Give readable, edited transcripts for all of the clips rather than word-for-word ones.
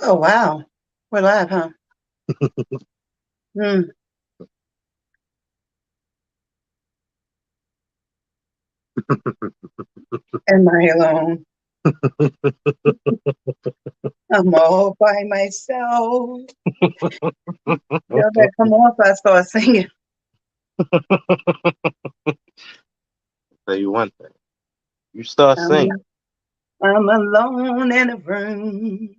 Oh, wow. We're live, huh? Hmm. Am I alone? I'm all by myself. Y'all better come on if I start singing. Tell you one thing. You start singing. I'm, I'm alone in a room.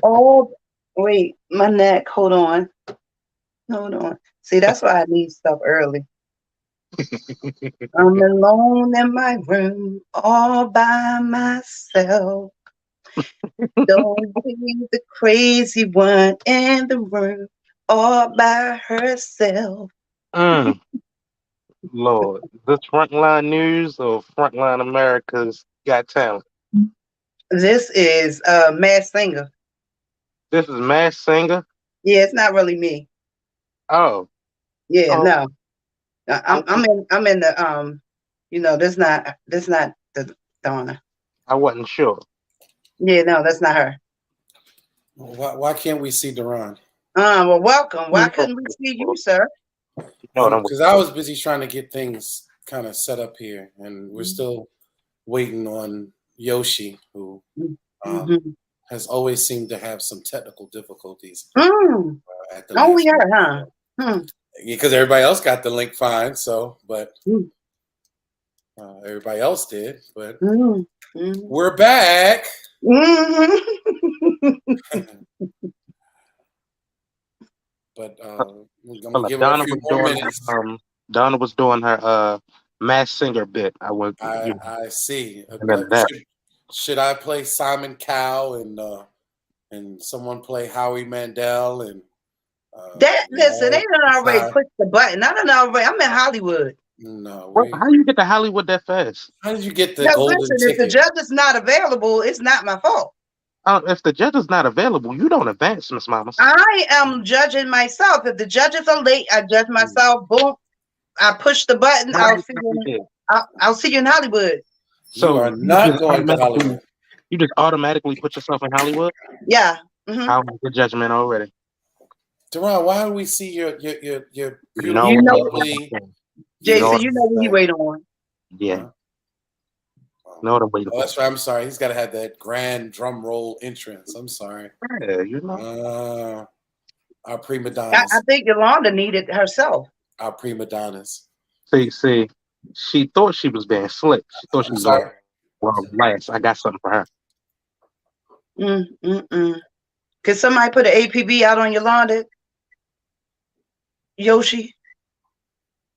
Oh, wait, my neck. Hold on. Hold on. See, that's why I need stuff early. I'm alone in my room, all by myself. Don't be the crazy one in the room, all by herself. Mm, Lord. This Frontline News or Frontline America's Got Talent? This is Mass Singer. This is Mass Singer. Yeah, it's not really me. Oh, Yeah, oh, no. I'm in the this not the Donna. I wasn't sure. Yeah, no, that's not her. Why can't we see Duran? Well, welcome. Why You couldn't we see you, sir? know what I'm Because I was busy trying to get things kind of set up here, and we're still waiting on Yoshi, who um, Mm-hmm. has always seemed to have some technical difficulties Mm. at the Only last her, minute. huh? Hmm. Because everybody else got the link fine, but Mm. everybody else did. But Mm. Mm. we're back. Mhm. But I'm feel gonna like give her a few more minutes. Donna was doing her Mass Singer bit. I see. And then that. Should I play Simon Cowell and someone play Howie Mandel and Listen, they done already decide? pushed the button. I don't know. I'm in Hollywood. No, Well, how you get to Hollywood that fast? how did you get the No, golden listen, if the ticket? judge is not available, it's not my fault. If the judge is not available, you don't advance, Miss Mamas. I am judging myself. If the judges are late, I judge myself. Boom. I push the button. How you did? I'll see you in Hollywood. You So are not going to Hollywood. you just automatically put yourself in Hollywood. Yeah. Mm-hmm. I'll make the judgment already. Duran, why do we see your You know You beautiful, what? know, lovely? You know Jason, what? you know what you wait on. Yeah. Huh? Know what I'm waiting Oh, for. that's right. I'm sorry. He's got to have that grand drum roll entrance. I'm sorry. Yeah, you know. Our prima I donnas. think Yolanda needed herself. Our prima donnas. See, she thought she was being slick. She thought she I'm was like, sorry. well, last, I got something for her. Mm-mm-mm. Could somebody put an APB out on Yolanda, Yoshi?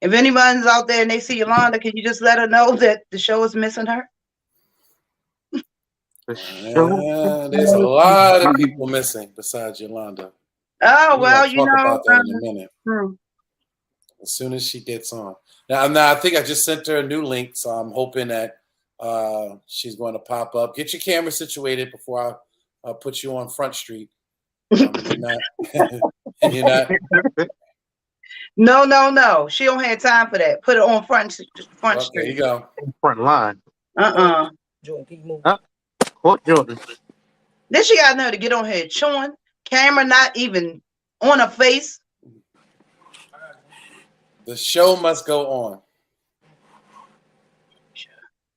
If anyone's out there and they see Yolanda, can you just let her know that the show is missing her? The show. There's a lot of people missing besides Yolanda. Oh, We're well, gonna talk about that in a minute. As soon as she gets on. Now I think I just sent her a new link, so I'm hoping that she's going to pop up. Get your camera situated before I put you on Front Street. You're not. You're not. No. She don't have time for that. Put it on Front Well, there you Street. go. Front line. Jordan, Quote Jordan. Then she got know to get on here chewing. Camera not even on her face. The show must go on.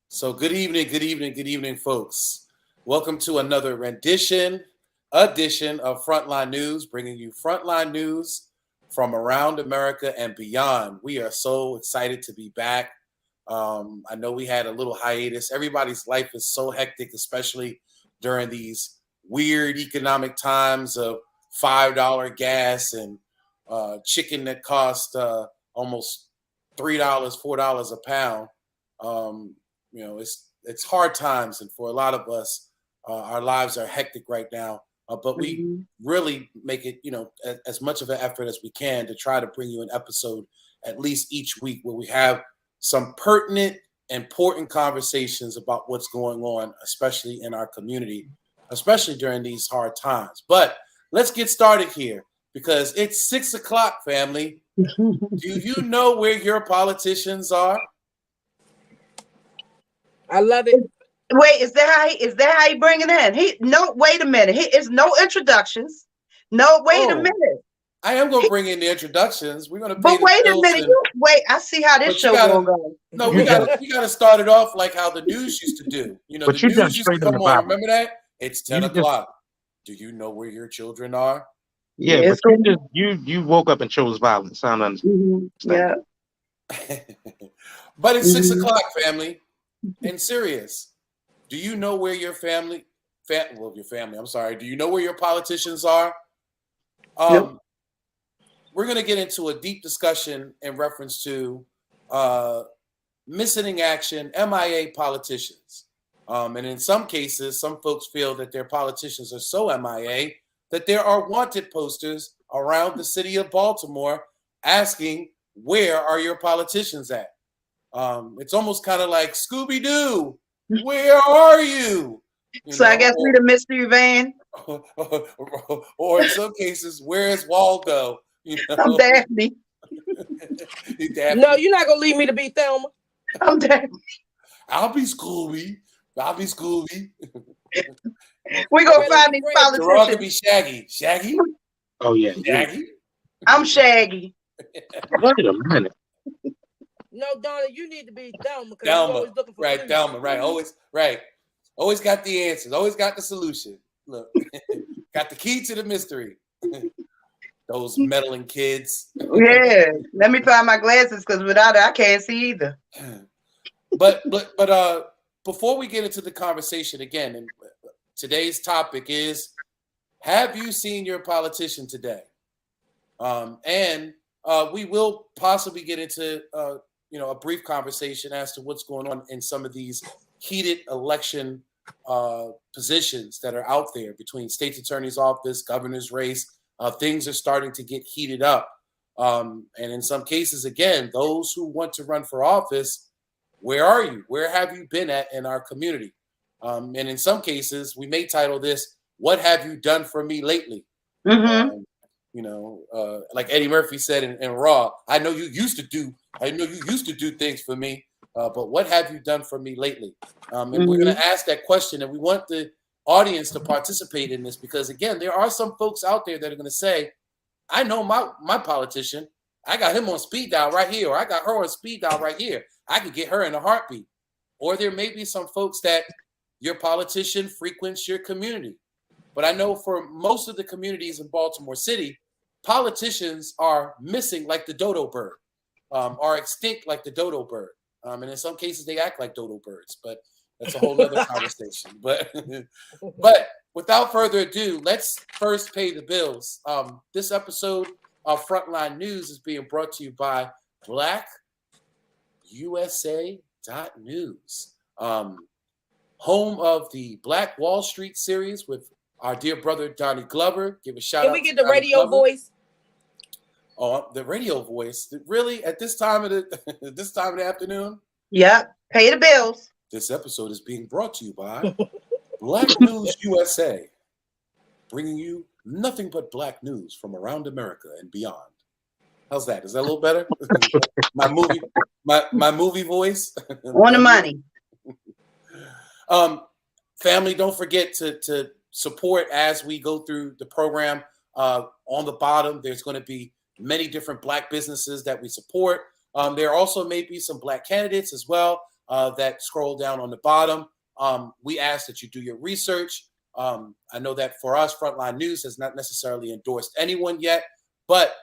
So good evening, folks. Welcome to another edition of Frontline News, bringing you Frontline News from around America and beyond. We are so excited to be back. I know we had a little hiatus. Everybody's life is so hectic, especially during these weird economic times of $5 gas and chicken that cost almost $3, $4 a pound. It's hard times, and for a lot of us, our lives are hectic right now. But we really make it, as much of an effort as we can to try to bring you an episode at least each week where we have some pertinent, important conversations about what's going on, especially in our community, especially during these hard times. But let's get started here because it's 6 o'clock, family. Do you know where your politicians are? I love it. Wait, is that how he bring it in? Wait a minute. It's no introductions. No, wait a Oh, minute. I am gonna bring in the introductions. We're gonna pay But the wait a bills, minute. You wait. I see how this but you show gonna gotta. go. No, You just we gotta start it off like how the news used to do. You know, the but you jump news used to straight on the come on. Bible. Remember that? It's 10 You just o'clock. Do you know where your children are? yeah, Yeah, but it's you gonna. just you woke up and chose violence. I don't understand. Yeah. But it's 6 Hmm. o'clock, family. And serious. Do you know where your your family, I'm sorry. Do you know where your politicians are? Nope. Um, we're going to get into a deep discussion in reference to uh, missing in action, MIA politicians. And in some cases, some folks feel that their politicians are so MIA that there are wanted posters around the city of Baltimore asking, where are your politicians at? It's almost kind of like Scooby Doo, where are you? You So I know, guess we the mystery van. or in some cases, where's Waldo? You I'm know, Daphne. No, Daphne, you're not gonna leave me to be Thelma. I'm Daphne. I'll be Scooby. I'll be Scooby. We I gonna rather find be these Fred. Gerard could be politicians. Shaggy. Shaggy? Oh yeah, Shaggy? I'm Shaggy. wait a minute. No, Donna, you need to be Thelma because you Thelma. always looking for Right, clues. Thelma. Right. Always, right. Always got the answers. Always got the solution. Look, got the key to the mystery. Those meddling kids. Yeah. Let me find my glasses because without it, I can't see either. but before we get into the conversation again, and today's topic is: have you seen your politician today? And we will possibly get into a brief conversation as to what's going on in some of these heated election positions that are out there between state's attorney's office, governor's race. Things are starting to get heated up. And in some cases, again, those who want to run for office, where are you? Where have you been at in our community? And in some cases, we may title this, What Have You Done For Me Lately? Mm-hmm. Like Eddie Murphy said in Raw, I know you used to do things for me, but what have you done for me lately? And we're going Mm-hmm. to ask that question, and we want the audience to participate in this because, again, there are some folks out there that are going to say, I know my politician. I got him on speed dial right here, or I got her on speed dial right here. I could get her in a heartbeat. Or there may be some folks that your politician frequents your community. But I know for most of the communities in Baltimore City, politicians are missing like the dodo bird, are extinct like the dodo bird. And in some cases, they act like dodo birds, but that's a whole other conversation. But without further ado, let's first pay the bills. This episode of Frontline News is being brought to you by BlackUSA.News, home of the Black Wall Street series with our dear brother Donnie Glover. Give a shout Can out we to get the Donnie radio Glover. voice? Oh, the radio voice. Really? At this time of the afternoon? Yep. Pay the bills. This episode is being brought to you by Black News USA, bringing you nothing but black news from around America and beyond. How's that? Is that a little better? my movie voice. On the money. Family, don't forget to support as we go through the program. On the bottom, there's going to be many different black businesses that we support. There also may be some black candidates as well that scroll down on the bottom. We ask that you do your research. I know that for us, Frontline News has not necessarily endorsed anyone yet, but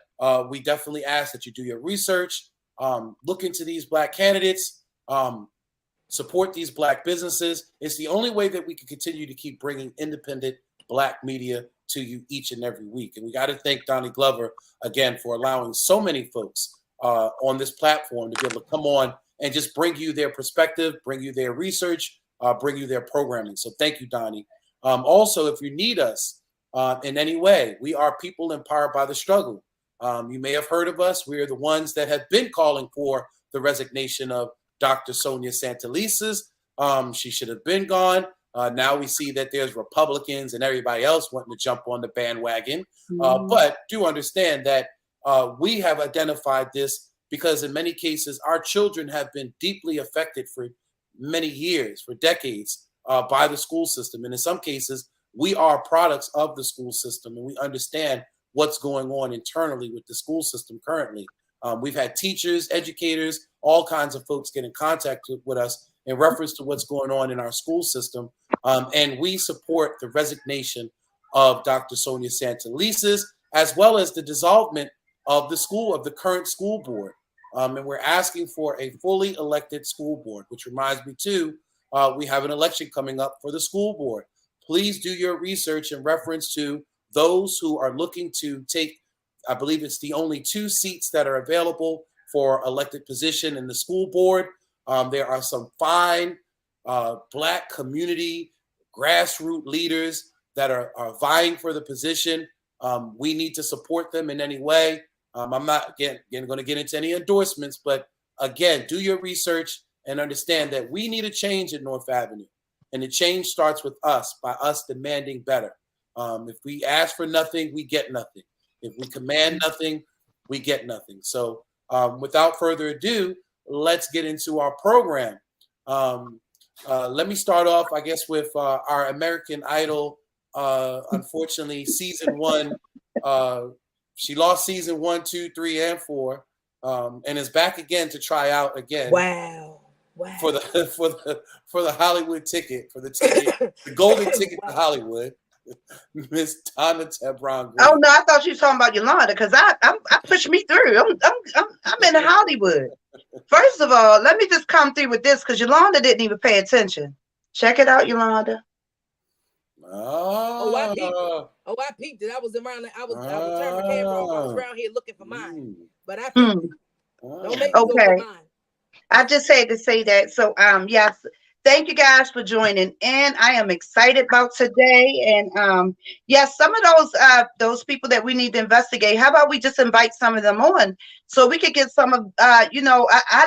we definitely ask that you do your research, look into these black candidates, support these black businesses. It's the only way that we can continue to keep bringing independent black media to you each and every week. And we got to thank Donnie Glover again for allowing so many folks on this platform to be able to come on and just bring you their perspective, bring you their research, bring you their programming. So thank you, Donnie. Also, if you need us in any way, we are people empowered by the struggle. You may have heard of us. We are the ones that have been calling for the resignation of Dr. Sonia Santelises. She should have been gone. Now we see that there's Republicans and everybody else wanting to jump on the bandwagon. But do understand that we have identified this because in many cases, our children have been deeply affected for many years, for decades, by the school system. And in some cases, we are products of the school system, and we understand what's going on internally with the school system currently. We've had teachers, educators, all kinds of folks get in contact with us in reference to what's going on in our school system. And we support the resignation of Dr. Sonia Santelises, as well as the dissolvement of the current school board. And we're asking for a fully elected school board, which reminds me too, we have an election coming up for the school board. Please do your research in reference to those who are looking to take, I believe it's the only 2 seats that are available for elected position in the school board. There are some fine Black community grassroots leaders that are vying for the position. We need to support them in any way. I'm not going to get into any endorsements, but again, do your research and understand that we need a change at North Avenue. And the change starts with us, by us demanding better. If we ask for nothing, we get nothing. If we command nothing, we get nothing. So without further ado, let's get into our program. Let me start off, I guess, with our American Idol. Unfortunately, season 1, she lost season 1, 2, 3, and 4, and is back again to try out again. Wow. For the Hollywood ticket, the golden ticket to Hollywood, Miss Donna Tebron. Oh no, I thought you were talking about Yolanda, because I pushed me through. I'm in Hollywood. First of all, let me just come through with this, because Yolanda didn't even pay attention. Check it out, Yolanda. Oh, I peeped it. I was turning my camera off. I was around here looking for mine, but I peeped it. Don't make me go for mine. I just had to say that. So, yes, thank you guys for joining in. I am excited about today. And yes, some of those people that we need to investigate, how about we just invite some of them on so we could get some of, I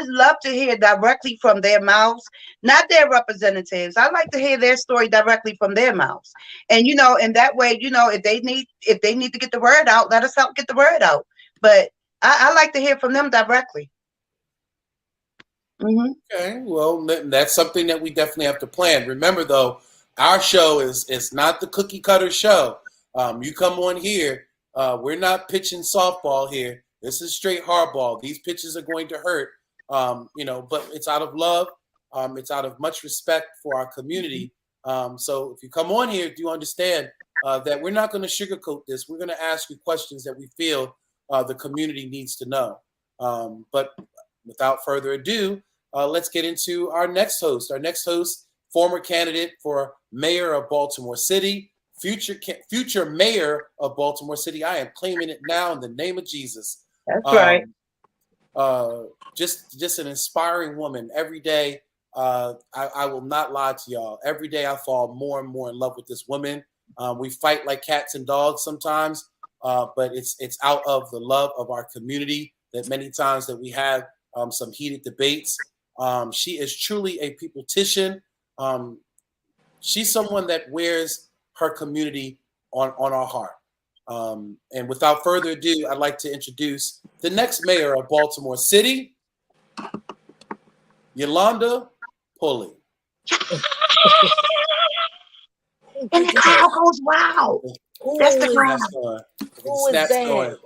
love to hear directly from their mouths, not their representatives. I like to hear their story directly from their mouths. And, in that way, if they need to get the word out, let us help get the word out. But I like to hear from them directly. Mm-hmm. Okay, well, that's something that we definitely have to plan. Remember, though, our show is not the cookie cutter show. You come on here, we're not pitching softball here. This is straight hardball. These pitches are going to hurt, but it's out of love. It's out of much respect for our community. So if you come on here, do you understand that we're not going to sugarcoat this? We're going to ask you questions that we feel the community needs to know. But without further ado, let's get into our next host. Our next host, former candidate for mayor of Baltimore City, future mayor of Baltimore City. I am claiming it now in the name of Jesus. That's right. Just an inspiring woman. Every day, I will not lie to y'all. Every day I fall more and more in love with this woman. We fight like cats and dogs sometimes, but it's out of the love of our community that many times that we have some heated debates. She is truly a peopletician. She's someone that wears her community on our heart. And without further ado, I'd like to introduce the next mayor of Baltimore City, Yolanda Pulley. And the crowd goes, wow. That's the crowd. Who is that?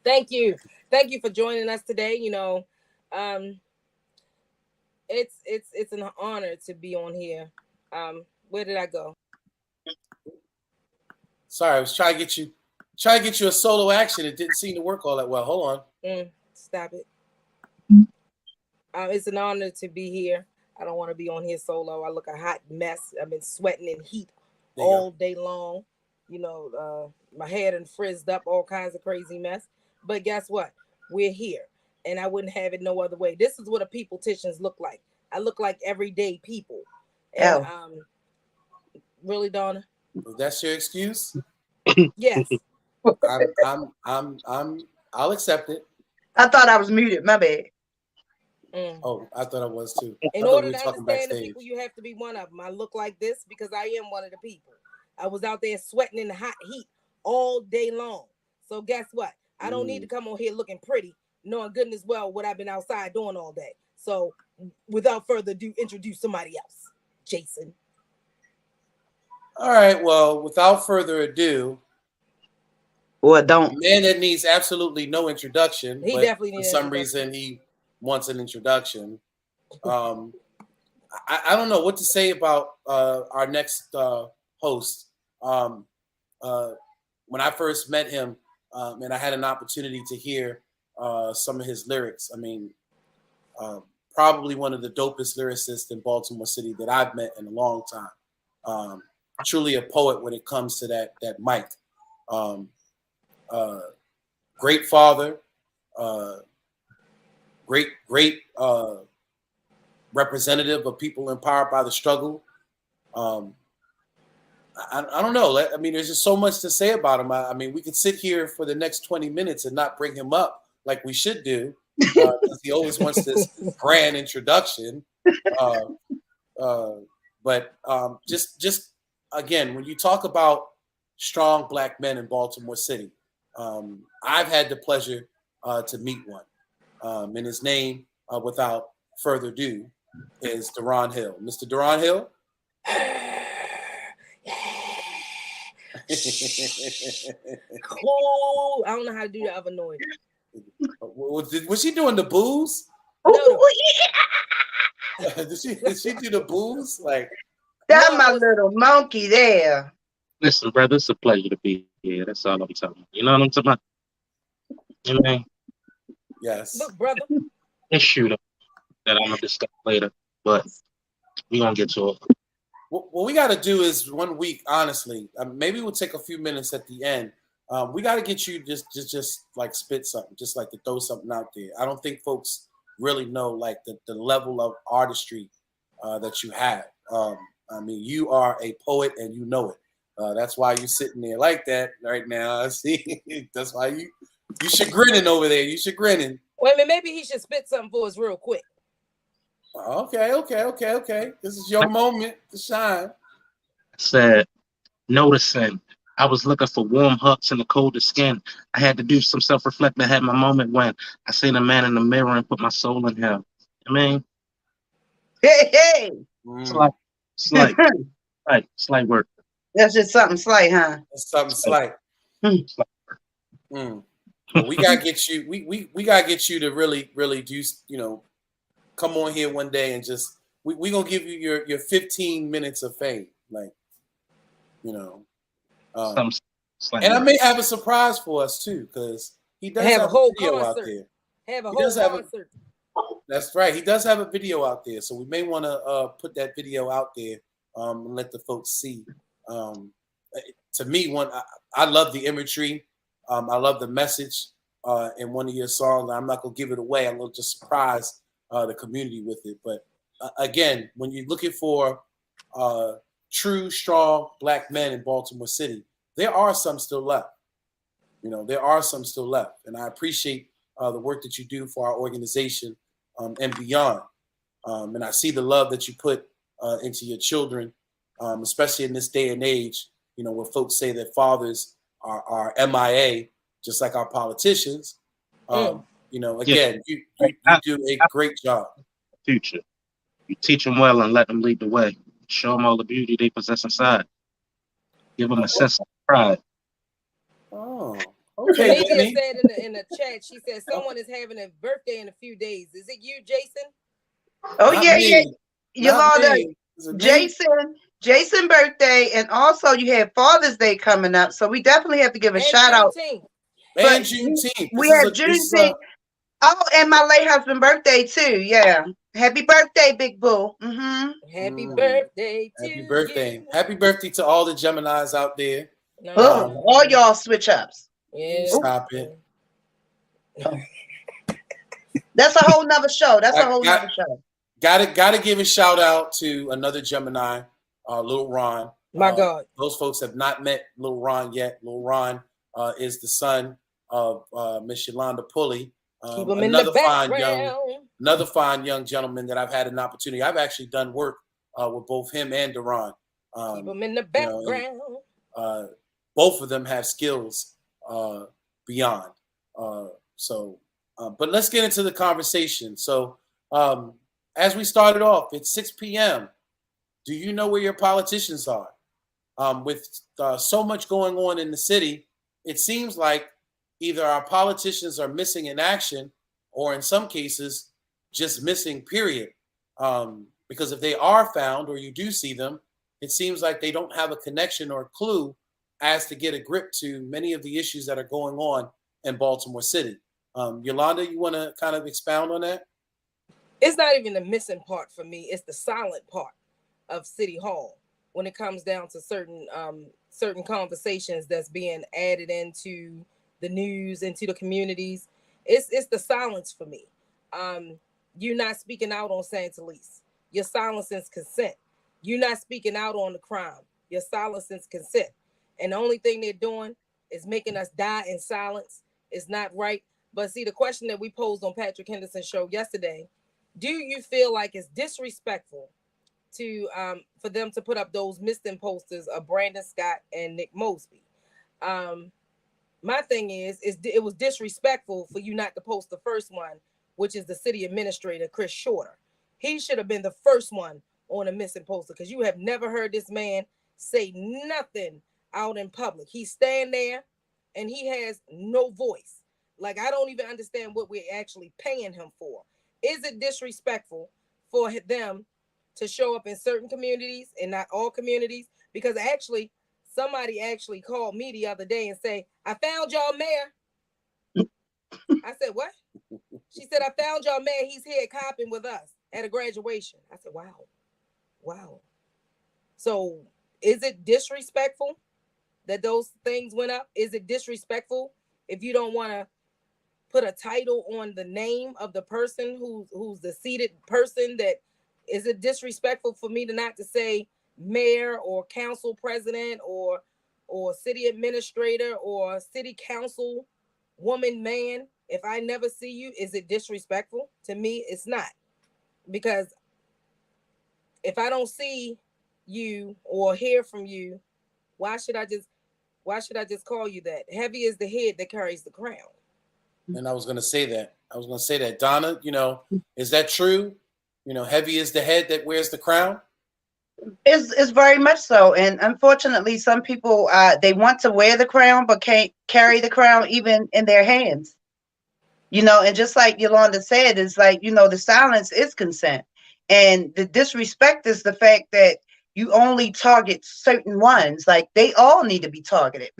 Thank you. Thank you for joining us today. It's an honor to be on here. Where did I go? Sorry, I was trying to get you a solo action. It didn't seem to work all that well. Hold on. Stop it. It's an honor to be here. I don't want to be on here solo. I look a hot mess. I've been sweating in heat all day long. My hair done frizzed up, all kinds of crazy mess. But guess what? We're here. And I wouldn't have it no other way. This is what a peopleticians look like. I look like everyday people. And really, Donna? That's your excuse? Yes. I'll accept it. I thought I was muted. My bad. Oh, I thought I was too. In order to understand the people, you have to be one of them. I look like this because I am one of the people. I was out there sweating in the hot heat all day long. So guess what? I don't need to come on here looking pretty, knowing goodness well what I've been outside doing all day. So without further ado, introduce somebody else. Jason. All right. Well, without further ado, Or a don't. man that needs absolutely no introduction, He but definitely for needs some introduction. reason he wants an introduction. I don't know what to say about our next host. Um, when I first met him, and I had an opportunity to hear some of his lyrics, I mean, probably one of the dopest lyricists in Baltimore City that I've met in a long time. Truly a poet when it comes to that mic. Um, Great father, uh, great representative of people empowered by the struggle. Um, I don't know. I mean, there's just so much to say about him. I mean, we could sit here for the next 20 minutes and not bring him up like we should do, because he always wants this grand introduction. Uh, but just again, when you talk about strong Black men in Baltimore City, I've had the pleasure to meet one, and his name, without further ado, is Deron Hill. Mr. Deron Hill. Cool. I don't know how to do the other noise. Was she doing the booze? No. Did she do the booze? Like, That's my little monkey there. Listen, brother, it's a pleasure to be here. That's all I'm telling you. You know what I'm talking about? You know what I mean? Yes. Look, brother. Issue that I'm gonna discuss later, but we gonna get to it. What we got to do is 1 week, honestly. Maybe we'll take a few minutes at the end. We got to get you just like spit something, just like to throw something out there. I don't think folks really know like the level of artistry that you have. I mean, you are a poet and you know it. That's why you're sitting there like that right now. See, that's why you chagrinning over there. You chagrinning. Wait a minute, maybe he should spit something for us real quick. Okay. This is your moment to shine. Said, noticing I was looking for warm hugs in the coldest skin. I had to do some self-reflecting. I had my moment when I seen a man in the mirror and put my soul in him. I mean, Hey. it's like work. That's just something slight, huh? That's something slight. Well, we gotta get you. We gotta get you to really do. Come on here one day and just we gonna give you your 15 minutes of fame, like and I may have a surprise for us too, because he does have a whole video out there. Have a whole concert. That's right. He does have a video out there, so we may want to put that video out there and let the folks see. To me, I love the imagery. I love the message in one of your songs. I'm not gonna give it away. I'm gonna just surprise the community with it. But again, when you're looking for true, strong Black men in Baltimore City, there are some still left. There are some still left, and I appreciate the work that you do for our organization and beyond. And I see the love that you put into your children, especially in this day and age, where folks say that fathers are MIA, just like our politicians. Again, you do a great job. Future. You teach them well and let them lead the way. Show them all the beauty they possess inside. Give them a sense of pride. Oh, okay. Media said in the chat, she said someone is having a birthday in a few days. Is it you, Jason? Oh, yeah. Jason birthday, and also you have Father's Day coming up, so we definitely have to give a shout out. And Juneteenth. We have Juneteenth. Oh, and my late husband birthday too. Yeah. Happy birthday, Big Boo. Mm-hmm. Happy birthday to Happy birthday. You. Happy birthday to all the Geminis out there. All y'all switch ups. Yeah. Stop it. That's a whole nother show. Nother show. Gotta give a shout out to another Gemini, Lil Ron. My God. Those folks have not met Lil Ron yet. Lil Ron is the son of Miss Yolanda Pulley. Keep him in the background. Another fine young gentleman that I've had an opportunity. I've actually done work with both him and Deron. Keep him in the background. Both of them have skills beyond. But let's get into the conversation. So as we started off, it's 6 p.m. do you know where your politicians are? With so much going on in the city, it seems like either our politicians are missing in action, or in some cases, just missing, period. Because if they are found or you do see them, it seems like they don't have a connection or a clue as to get a grip to many of the issues that are going on in Baltimore City. Yolanda, you want to kind of expound on that? It's not even the missing part for me. It's the silent part of City Hall when it comes down to certain conversations that's being added into the news, into the communities. It's the silence for me. You're not speaking out on Santa Elise. Your silence is consent. You're not speaking out on the crime. Your silence is consent. And the only thing they're doing is making us die in silence. It's not right. But see, the question that we posed on Patrick Henderson's show yesterday, do you feel like it's disrespectful to for them to put up those missing posters of Brandon Scott and Nick Mosby? My thing is it was disrespectful for you not to post the first one, which is the city administrator, Chris Shorter. He should have been the first one on a missing poster, because you have never heard this man say nothing out in public. He's standing there and he has no voice. Like, I don't even understand what we're actually paying him for. Is it disrespectful for them to show up in certain communities and not all communities? Because actually, somebody actually called me the other day and say, I found y'all mayor. I said, what? She said, I found y'all mayor. He's here copping with us at a graduation. I said, wow. So is it disrespectful that those things went up? Is it disrespectful if you don't want to put a title on the name of the person who's the seated person? That is it disrespectful for me to not to say mayor or council president or city administrator or city council woman, man? If I never see you, is it disrespectful? To me, it's not. Because if I don't see you or hear from you, why should I just call you that? Heavy is the head that carries the crown. And I was going to say that. Donna, is that true? Heavy is the head that wears the crown. Is very much so. And unfortunately, some people they want to wear the crown but can't carry the crown even in their hands. And just like Yolanda said, it's like, the silence is consent. And the disrespect is the fact that you only target certain ones. Like, they all need to be targeted,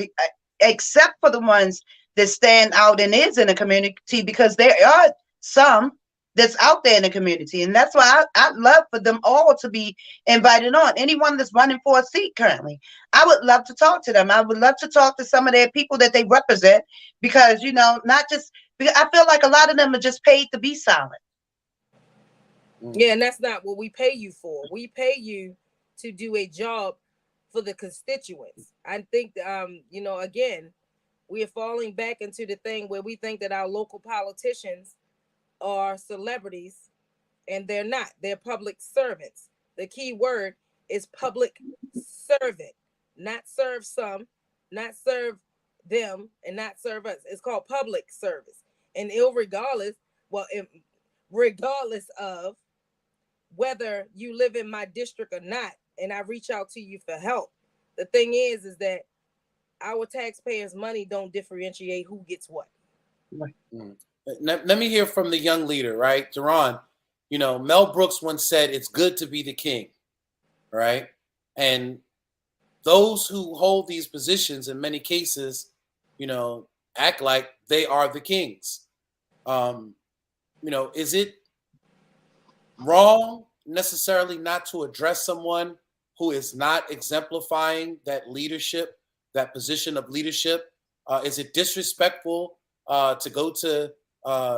except for the ones that stand out and is in the community, because there are some that's out there in the community. And that's why I'd love for them all to be invited on. Anyone that's running for a seat currently, I would love to talk to them. I would love to talk to some of their people that they represent, because, not just, I feel like a lot of them are just paid to be silent. Yeah, and that's not what we pay you for. We pay you to do a job for the constituents. I think, again, we are falling back into the thing where we think that our local politicians are celebrities, and they're not. They're public servants. The key word is public servant, not serve some, not serve them, and not serve us. It's called public service. And regardless of whether you live in my district or not, and I reach out to you for help, the thing is that our taxpayers' money don't differentiate who gets what. Right. Let me hear from the young leader, right? Deron, Mel Brooks once said, it's good to be the king, right? And those who hold these positions in many cases, act like they are the kings. Is it wrong necessarily not to address someone who is not exemplifying that leadership, that position of leadership? Is it disrespectful to go to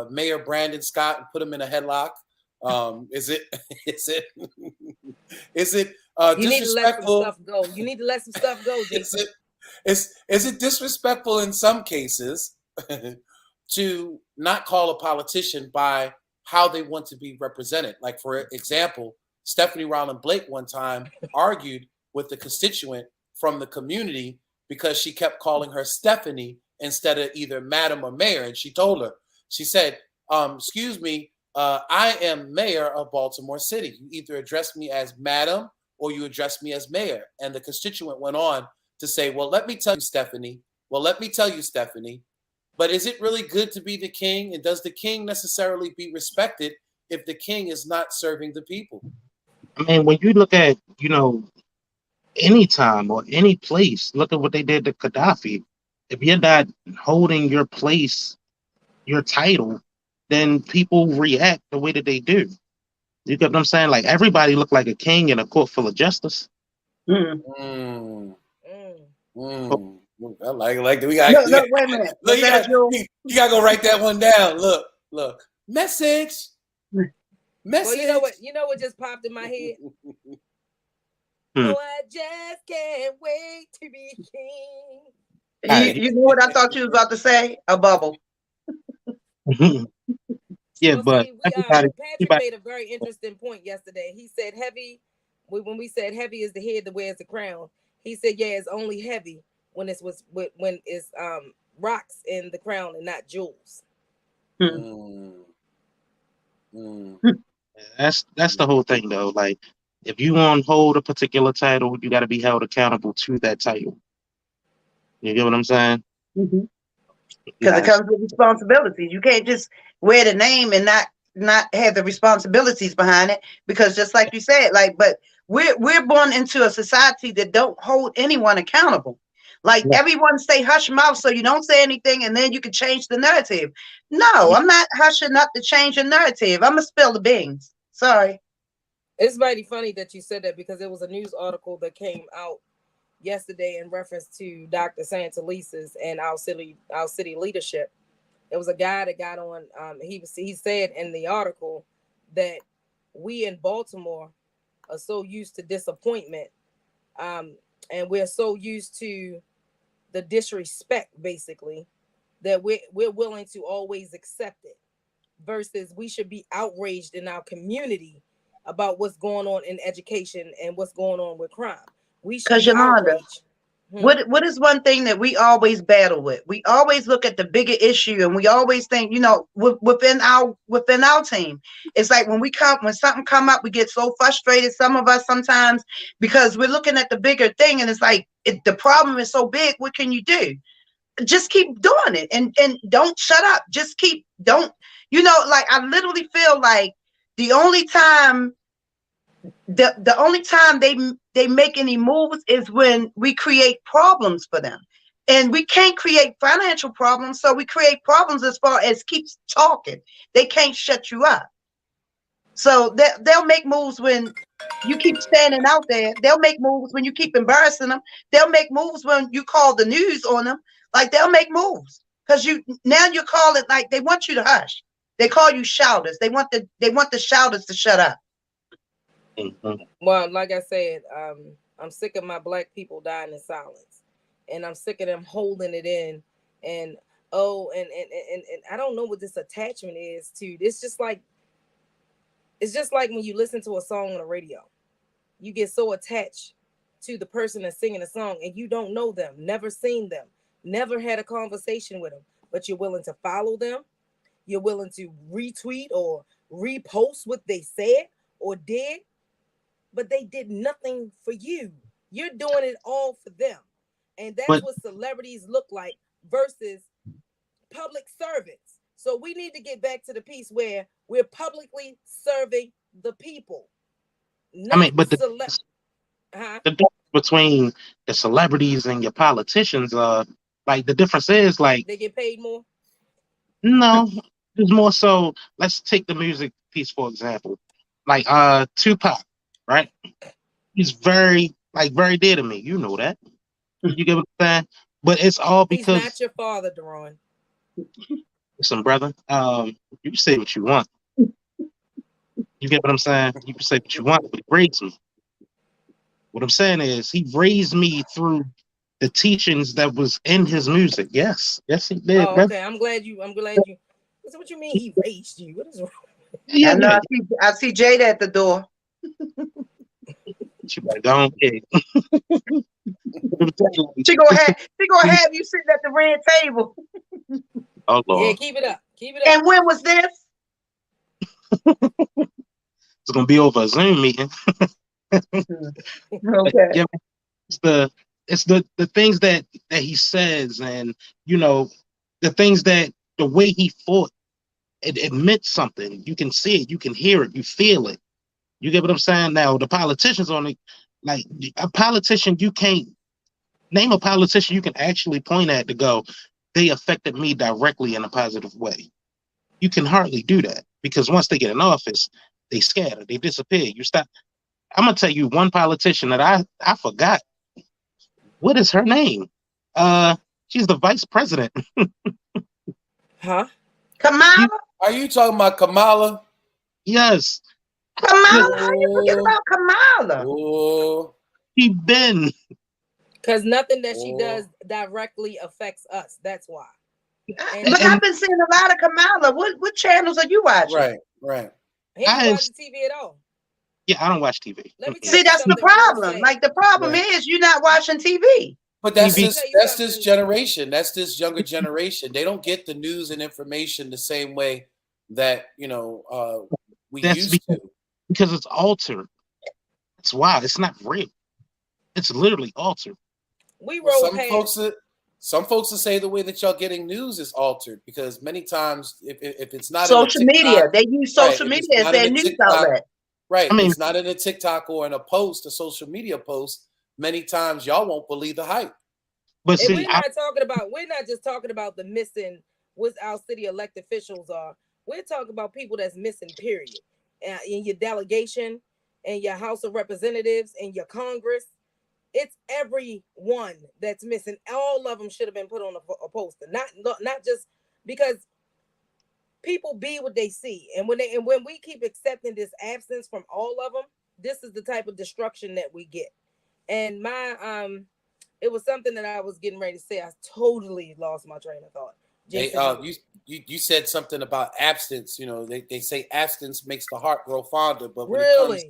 Mayor Brandon Scott and put him in a headlock? Is it you need disrespectful? To let some stuff go. You need to let some stuff go, Jason. Is it disrespectful in some cases to not call a politician by how they want to be represented? Like, for example, Stephanie Rowland Blake one time argued with the constituent from the community because she kept calling her Stephanie instead of either madam or mayor. And she told her, she said, excuse me, I am mayor of Baltimore City. You either address me as madam or you address me as mayor. And the constituent went on to say, well, let me tell you, Stephanie. But is it really good to be the king? And does the king necessarily be respected if the king is not serving the people? I mean, when you look at, any time or any place, look at what they did to Gaddafi. If you're not holding your place, your title, then people react the way that they do. You get what I'm saying? Like everybody looked like a king in a court full of justice. Mm. Mm. Oh, I like we got. No, no, wait a minute. Look, Was that you? you gotta go write that one down. Look. Message. Well, you know what just popped in my head? Oh, I just can't wait to be king. You know what I thought you was about to say? A bubble. yeah, Well, but see, everybody, Patrick made a very interesting point yesterday. He said heavy, when we said heavy is the head that wears the crown. He said, yeah, it's only heavy when it's rocks in the crown and not jewels. That's the whole thing though. Like if you want to hold a particular title, you got to be held accountable to that title. You get what I'm saying? Because it comes with responsibilities. You can't just wear the name and not have the responsibilities behind it. Because just like you said, but we're born into a society that don't hold anyone accountable. Like everyone say hush mouth so you don't say anything and then you can change the narrative. No, I'm not hushing up to change the narrative. I'm gonna spill the beans. Sorry. It's mighty funny that you said that because it was a news article that came out yesterday in reference to Dr. Santelisa's and our city leadership. It was a guy that got on. He said in the article that we in Baltimore are so used to disappointment, and we're so used to the disrespect, basically, that we're willing to always accept it. Versus, we should be outraged in our community about what's going on in education and what's going on with crime. We should be outraged. What is one thing that we always battle with? We always look at the bigger issue, and we always think, within our team, it's like when something come up, we get so frustrated. Some of us sometimes because we're looking at the bigger thing, and it's like the problem is so big. What can you do? Just keep doing it, and don't shut up. Just don't. I literally feel like the only time they make any moves is when we create problems for them, and we can't create financial problems, so we create problems as far as keeps talking. They can't shut you up, so they'll make moves when you keep standing out there. They'll make moves when you keep embarrassing them. They'll make moves when you call the news on them. Like they'll make moves because you call it, like they want you to hush. They call you shouters. They want the shouters to shut up. Well, like I said, I'm sick of my black people dying in silence, and I'm sick of them holding it in. And I don't know what this attachment is to. It's just like when you listen to a song on the radio, you get so attached to the person that's singing the song, and you don't know them, never seen them, never had a conversation with them, but you're willing to follow them. You're willing to retweet or repost what they said or did. But they did nothing for you. You're doing it all for them. And that's what celebrities look like versus public servants. So we need to get back to the piece where we're publicly serving the people. But the difference between the celebrities and your politicians, like the difference is like they get paid more. No, it's more so. Let's take the music piece for example. Like Tupac. Right? He's very dear to me. You know that. You get what I'm saying? But it's all because he's not your father, Deron. Listen, brother. You can say what you want. You get what I'm saying? You can say what you want, but he raised me. What I'm saying is he raised me through the teachings that was in his music. Yes, he did. Oh, okay. I'm glad you. What you mean he raised you? What is wrong? Yeah, I see Jada at the door. She better go on. She gonna have you sitting at the red table. Oh Lord. Yeah, keep it up. And when was this? It's gonna be over a Zoom meeting. Okay. Yeah, it's the things that he says, and you know, the things that the way he fought, it meant something. You can see it, you can hear it, you feel it. You get what I'm saying? Now the politicians on it, like a politician, you can't name a politician you can actually point at to go, they affected me directly in a positive way. You can hardly do that because once they get in office, they scatter, they disappear. You stop. I'm gonna tell you one politician that I forgot. What is her name? Uh, she's the vice president. Huh? Kamala? She, Are you talking about Kamala? yes, yeah, Kamala? How you forget Oh, about Kamala? oh, she been. Because nothing that she oh. does directly affects us. That's why. And But And I've been seeing a lot of Kamala. What channels are you watching? Right, right. he ain't I watching TV at all. yeah, I don't watch TV. Let me tell See, you that's the something real problem. sad. Like the problem Right. is you're not watching TV. But Let me TV. tell you that's this something. generation. That's this younger generation. They don't get the news and information the same way that we That's used to. because it's altered. That's why it's not real. It's literally altered. We Well, roll past. some folks will say the way that y'all getting news is altered because many times if it's not in a Social media. TikTok, They use right? social If it's media as not in their a news TikTok, outlet. right? I If mean, it's not in a TikTok or in a post, a social media post, many times y'all won't believe the hype. but And see, we're not just talking about the missing what our city elected officials are. We're talking about people that's missing, period. In your delegation, and your House of Representatives, and your Congress. It's everyone that's missing. All of them should have been put on a poster. Not just because people be what they see. And when we keep accepting this absence from all of them, this is the type of destruction that we get. And it was something that I was getting ready to say. I totally lost my train of thought. They Jason, you said something about absence. You know, they say absence makes the heart grow fonder, but when it comes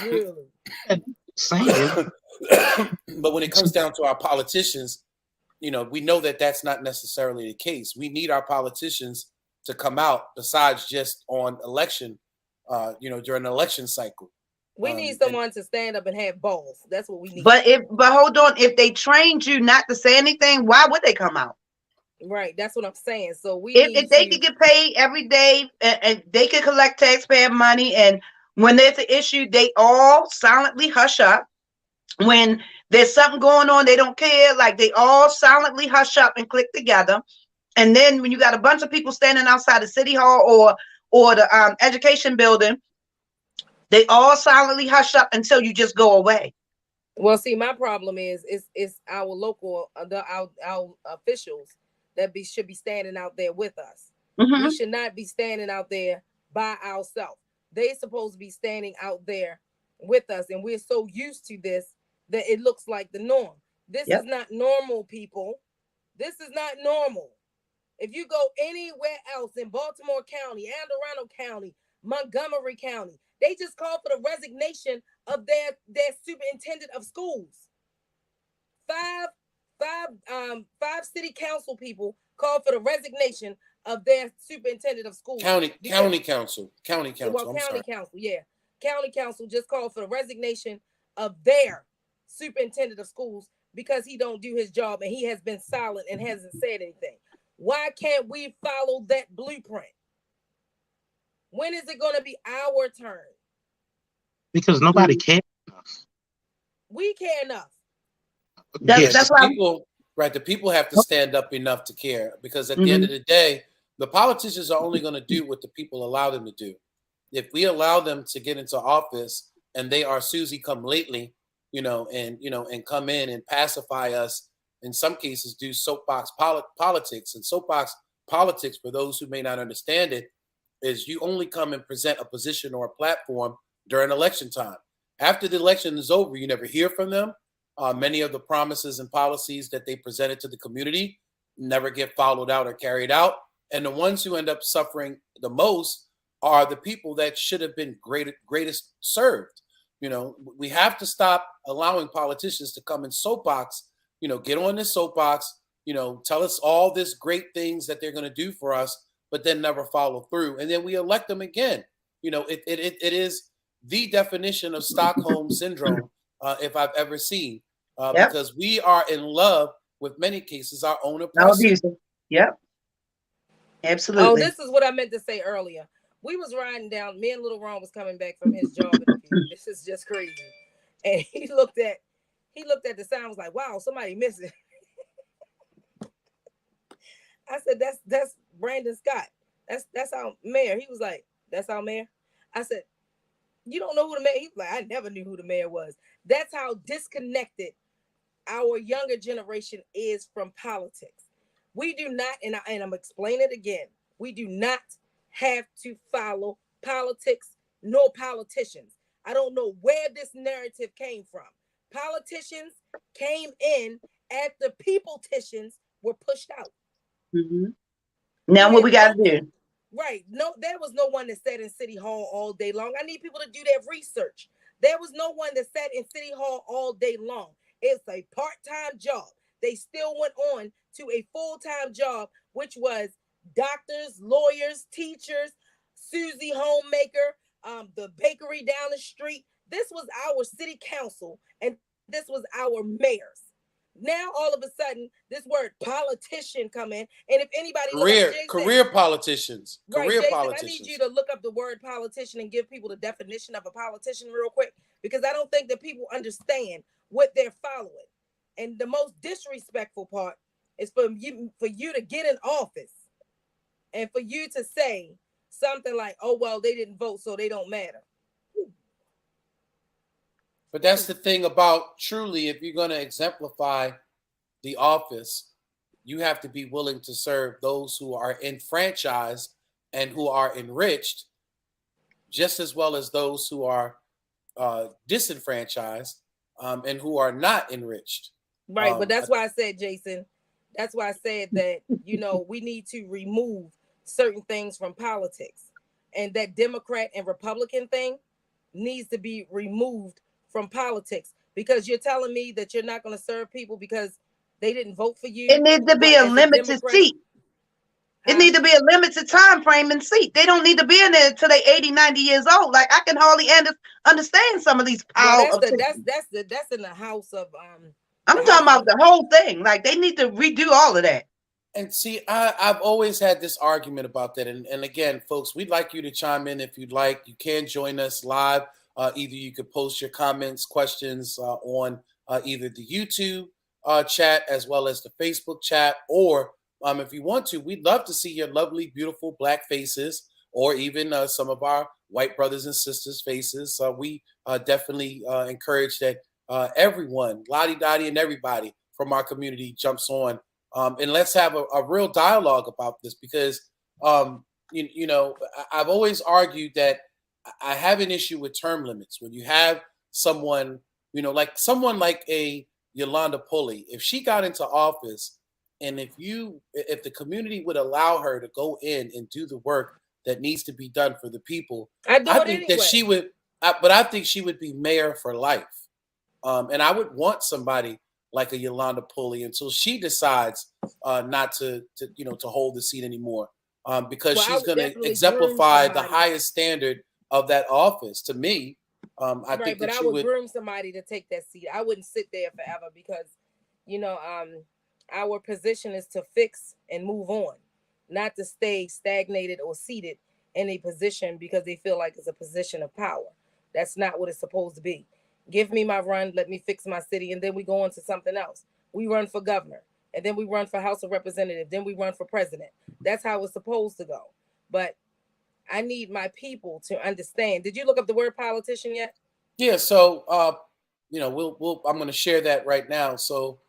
really, really, saying but when it comes down to our politicians, we know that that's not necessarily the case. We need our politicians to come out besides just on election, during the election cycle. we need someone to stand up and have balls. That's what we need. But hold on, if they trained you not to say anything, why would they come out? Right, that's what I'm saying. So we If need they to. could get paid every day and they could collect taxpayer money, and when there's an issue, they all silently hush up. When there's something going on, they don't care. Like they all silently hush up and click together. And then when you got a bunch of people standing outside the city hall or the education building, they all silently hush up until you just go away. Well, see, my problem is it's our local our officials that should be standing out there with us. Mm-hmm. We should not be standing out there by ourselves. They supposed to be standing out there with us, and we're so used to this that it looks like the norm. This is not normal, people. This is not normal. If you go anywhere else in Baltimore County, Anne Arundel County, Montgomery County, they just called for the resignation of their superintendent of schools. Five city council people called for the resignation of their superintendent of schools. County council. Well, county council, yeah. County council just called for the resignation of their superintendent of schools because he don't do his job and he has been silent and hasn't said anything. Why can't we follow that blueprint? When is it going to be our turn? because nobody cares. We care enough. That's why the people have to stand up enough to care, because at the end of the day, the politicians are only going to do what the people allow them to do. If we allow them to get into office and they are Susie come lately, and come in and pacify us, in some cases do soapbox politics. And soapbox politics, for those who may not understand it, is you only come and present a position or a platform during election time. After the election is over, you never hear from them. Many of the promises and policies that they presented to the community never get followed out or carried out. And the ones who end up suffering the most are the people that should have been greatest served. We have to stop allowing politicians to come in soapbox, get on this soapbox, tell us all this great things that they're going to do for us, but then never follow through. And then we elect them again. It is the definition of Stockholm syndrome, if I've ever seen, Yep. because we are in love with many cases our own No oppressor. abusive. Yep. Oh, Absolutely. this is what I meant to say earlier. We was riding down. Me and Little Ron was coming back from his job interview. This is just crazy. And he looked at the sign. Was like, "Wow, somebody missing." I said, "That's Brandon Scott. That's our mayor." He was like, "That's our mayor." I said, "You don't know who the mayor?" He's like, "I never knew who the mayor was." That's how disconnected our younger generation is from politics. We do not, and I'm explaining it again. We do not have to follow politics nor politicians. I don't know where this narrative came from. Politicians came in after peopletitions were pushed out. Mm-hmm. Now We what had we got no to do? Right. No, there was no one that sat in City Hall all day long. I need people to do their research. There was no one that sat in City Hall all day long. It's a part-time job. They still went on to a full-time job, which was doctors, lawyers, teachers, Susie Homemaker, the bakery down the street. This was our city council, and this was our mayors. Now, all of a sudden, this word politician come in, and if anybody look up Jason, Career politicians, right, career Jason, I need you politicians. to look up the word politician and give people the definition of a politician real quick, because I don't think that people understand what they're following. And the most disrespectful part is for you to get in office and for you to say something like, "Oh well, they didn't vote, so they don't matter." But that's the thing about truly, if you're going to exemplify the office, you have to be willing to serve those who are enfranchised and who are enriched, just as well as those who are disenfranchised and who are not enriched. Right, but that's why I said, Jason, that's why I said that, we need to remove certain things from politics. And that Democrat and Republican thing needs to be removed from politics, because you're telling me that you're not going to serve people because they didn't vote for you. It needs to be a As a limited Democrat, seat. It needs to be a limited time frame and seat. They don't need to be in there until they 80, 90 years old. Like, I can hardly understand some of these well, politicians. that's in the house of I'm talking about the whole thing. Like, they need to redo all of that. And see, I've always had this argument about that. And again, folks, we'd like you to chime in if you'd like. You can join us live. Either you could post your comments, questions on either the YouTube chat as well as the Facebook chat, or if you want to, we'd love to see your lovely, beautiful black faces, or even some of our white brothers and sisters' faces. We definitely encourage that everyone, Lottie Dottie, and everybody from our community jumps on. And let's have a real dialogue about this, because, I've always argued that I have an issue with term limits. When you have someone, like someone like a Yolanda Pulley, if she got into office, and if the community would allow her to go in and do the work that needs to be done for the people, I think that she would. But I think she would be mayor for life, and I would want somebody like a Yolanda Pulley until she decides not to hold the seat anymore, because she's going to exemplify the highest standard of that office. To me, I think that I would groom somebody to take that seat. I wouldn't sit there forever, because our position is to fix and move on, not to stay stagnated or seated in a position because they feel like it's a position of power. That's not what it's supposed to be. Give me my run, let me fix my city, and then we go on to something else. We run for governor, and then we run for House of Representatives, then we run for president. That's how it's supposed to go. But I need my people to understand. Did you look up the word politician yet? Yeah, so I'm going to share that right now. So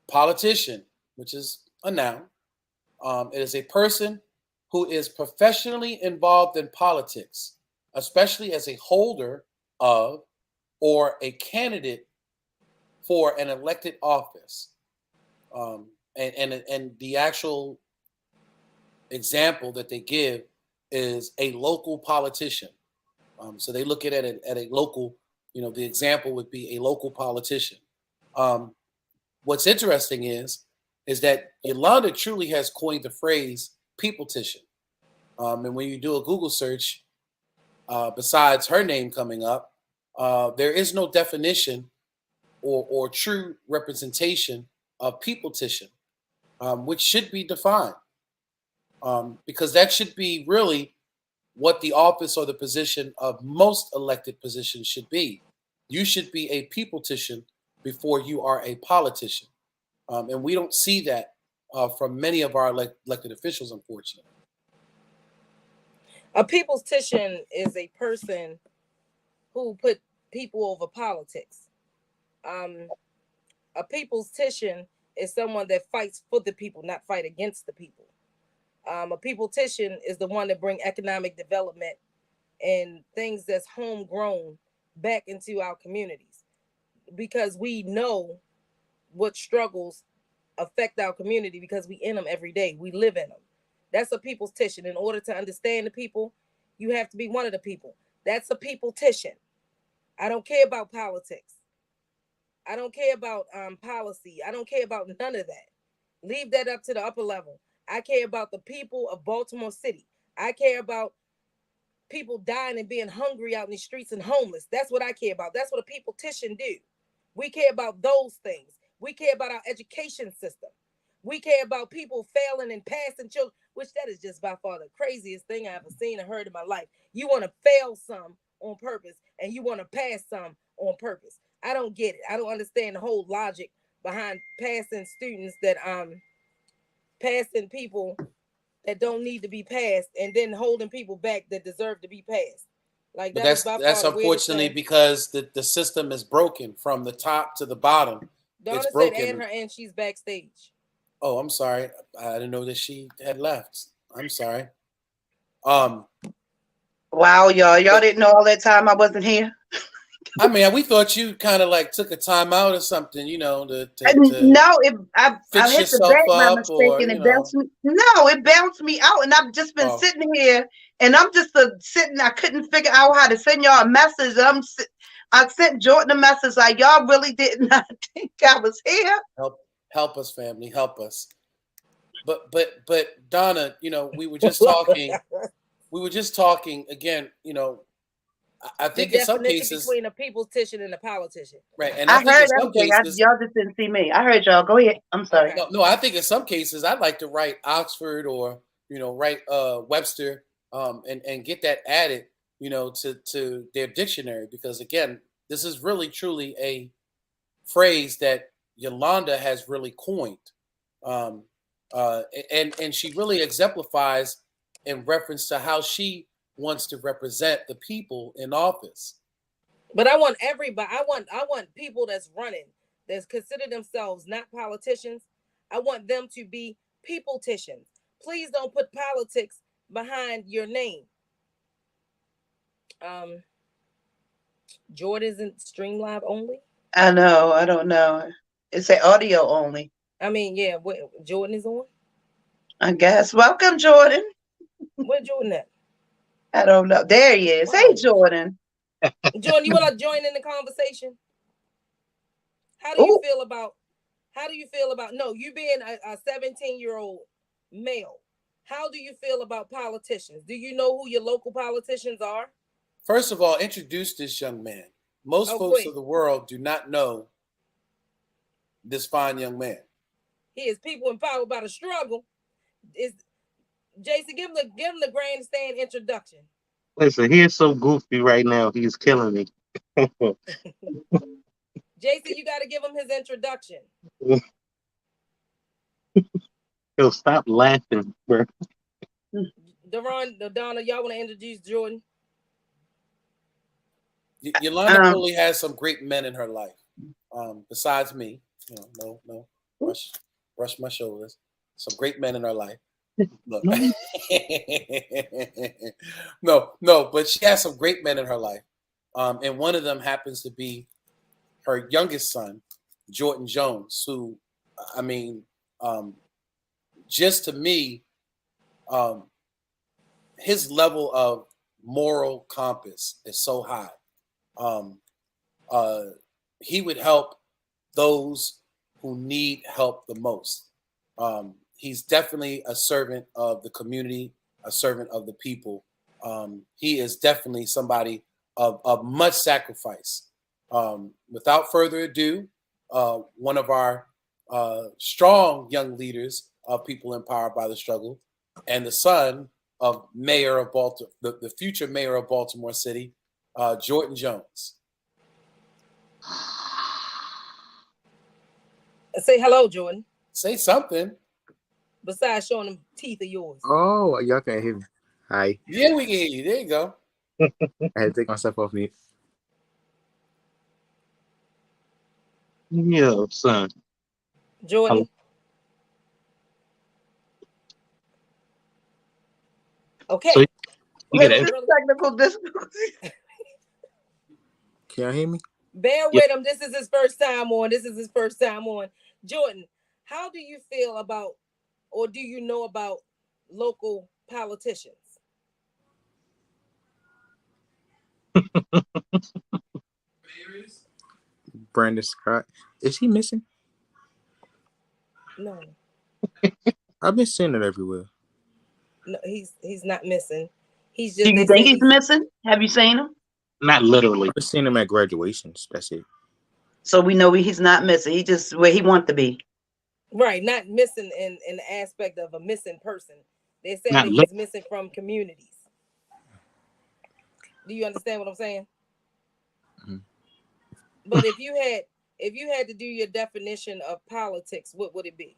politician, which is a noun, it is a person who is professionally involved in politics, especially as a holder of or a candidate for an elected office. And the actual example that they give is a local politician. So they look at it at a local, the example would be a local politician. What's interesting is that Yolanda truly has coined the phrase peopletition. And when you do a Google search, besides her name coming up, there is no definition or true representation of peopletition, which should be defined, because that should be really what the office or the position of most elected positions should be. You should be a peopletition before you are a politician. And we don't see that from many of our elected officials, unfortunately. A peopletition is a person who put people over politics. Um, a peopletition is someone that fights for the people, not fight against the people. A peopletition is the one that bring economic development and things that's homegrown back into our communities, because we know what struggles affect our community because we in them every day. We live in them. That's a peopletition. In order to understand the people, you have to be one of the people. That's a peopletition. I don't care about politics. I don't care about policy. I don't care about none of that. Leave that up to the upper level. I care about the people of Baltimore City. I care about people dying and being hungry out in the streets and homeless. That's what I care about. That's what a peopletition do. We care about those things. We care about our education system. We care about people failing and passing children, which that is just by far the craziest thing I ever seen and heard in my life. You want to fail some on purpose and you want to pass some on purpose. I don't get it. I don't understand the whole logic behind passing students that passing people that don't need to be passed and then holding people back that deserve to be passed. Like But that is by far that's the weirdest unfortunately thing. because the system is broken from the top to the bottom. It's Donna said add broken. her and she's backstage. Oh, I'm sorry. I didn't know that she had left. I'm sorry. Um, Wow, y'all but didn't know all that time I wasn't here. I mean, we thought you kind of like took a time out or something, to No, I fix hit the yourself back by up, mistake or and it bounced me. No, it bounced me out, and I've just been oh, sitting here, and I'm just sitting. I couldn't figure out how to send y'all a message. I sent Jordan a message like y'all really did not think I was here. help us, family, help us. But Donna, we were just talking. We were just talking again. I The think in some definition cases, between a peopletition and a politician. right, and I I think in heard some everything. cases, Y'all just didn't see me. I heard y'all. Go ahead. I'm sorry. Okay. no, I think in some cases I'd like to write Oxford or write Webster, and get that added to their dictionary, because again, this is really truly a phrase that Yolanda has coined, um, and she really exemplifies in reference to how she wants to represent the people in office. But I want everybody. I want people that's running, that's consider themselves not politicians. I want them to be peopletitions. Please don't put politics behind your name. Um, Jordan isn't stream live only. I know. I don't know. It's an audio only. I mean, yeah, Jordan is on. I guess. Welcome, Jordan. Where Jordan at? I don't know. There he is. Hey, Wow. Jordan. Jordan, you want to join in the conversation? How do you Oh, feel about? How do you feel about? No, you being a 17-year-old male. How do you feel about politicians? Do you know who your local politicians are? First of all, introduce this young man. Most Oh, go folks ahead. of the world do not know this fine young man. He is people empowered by the struggle. Is Jason, give him the grandstand introduction. Listen, he is so goofy right now. He's killing me. Jason, you got to give him his introduction. He'll stop laughing, bro. Donna, y'all want to introduce Jordan? Yolanda really has some great men in her life. Besides me, no, brush my shoulders. Some great men in her life. Look, no, but she has some great men in her life, and one of them happens to be her youngest son, Jordan Jones, who, I mean, just to me, um, his level of moral compass is so high. Um, uh, he would help those who need help the most. He's definitely a servant of the community, a servant of the people, He is definitely somebody of much sacrifice. Without further ado, one of our strong young leaders of People Empowered by the Struggle, and the son of Mayor of Baltimore, the future Mayor of Baltimore City, Jordan Jones. Say hello, Jordan. Say something. Besides showing them teeth of yours. Oh, y'all can't hear me. Hi. Yeah, we can hear you. There you go. I had to take myself off mute. Yeah, son. Jordan. Okay. So you get This technical difficulty. Can y'all hear me? Bear with him. This is his first time on. Jordan, how do you feel about, or do you know about local politicians? Brandon Scott. Is he missing? No. I've been seeing it everywhere. No, he's not missing. He's just. Do you think he's missing? Have you seen him? Not literally. I've seen him at graduations. That's it. So we know he's not missing. He just where he wants to be. Right, not missing in the aspect of a missing person. They're saying that he's missing from communities. Do you understand what I'm saying? Mm-hmm. But if you had to do your definition of politics, what would it be?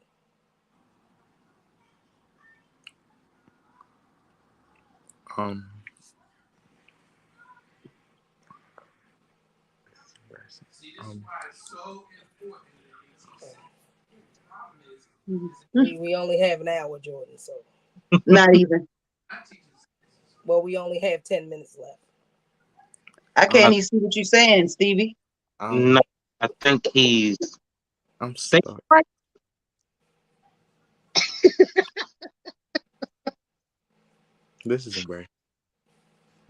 We only have an hour, Jordan, so not even. Well, we only have 10 minutes left. I can't even see what you're saying, Stevie. No, I think he's. I'm stuck. This isn't great.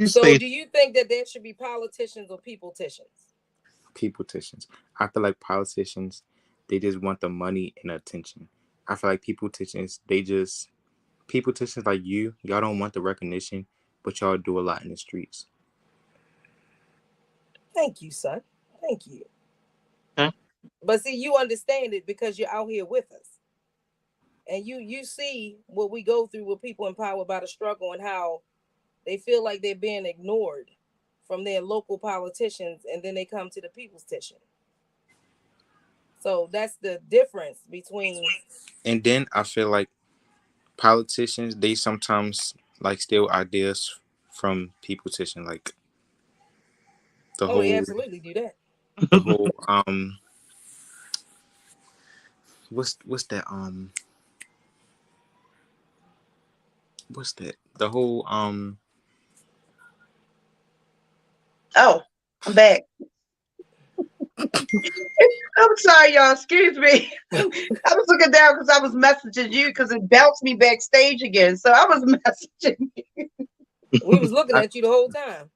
So, do you think that there should be politicians or peopleticians? Peopleticians. I feel like politicians, they just want the money and attention. I feel like peopleticians, peopleticians like y'all don't want the recognition, but y'all do a lot in the streets. Thank you, son. Thank you. Huh? But see, you understand it because you're out here with us. And you see what we go through with People Empowered by the Struggle and how they feel like they're being ignored from their local politicians, and then they come to the people's petition. So that's the difference between. And then I feel like politicians, they sometimes like steal ideas from peopleticians, like the whole. They absolutely do that. The whole what's that what's that? The whole Oh, I'm back. I'm sorry, y'all. Excuse me. I was looking down because I was messaging you because it bounced me backstage again. So I was messaging you. We was looking at you the whole time.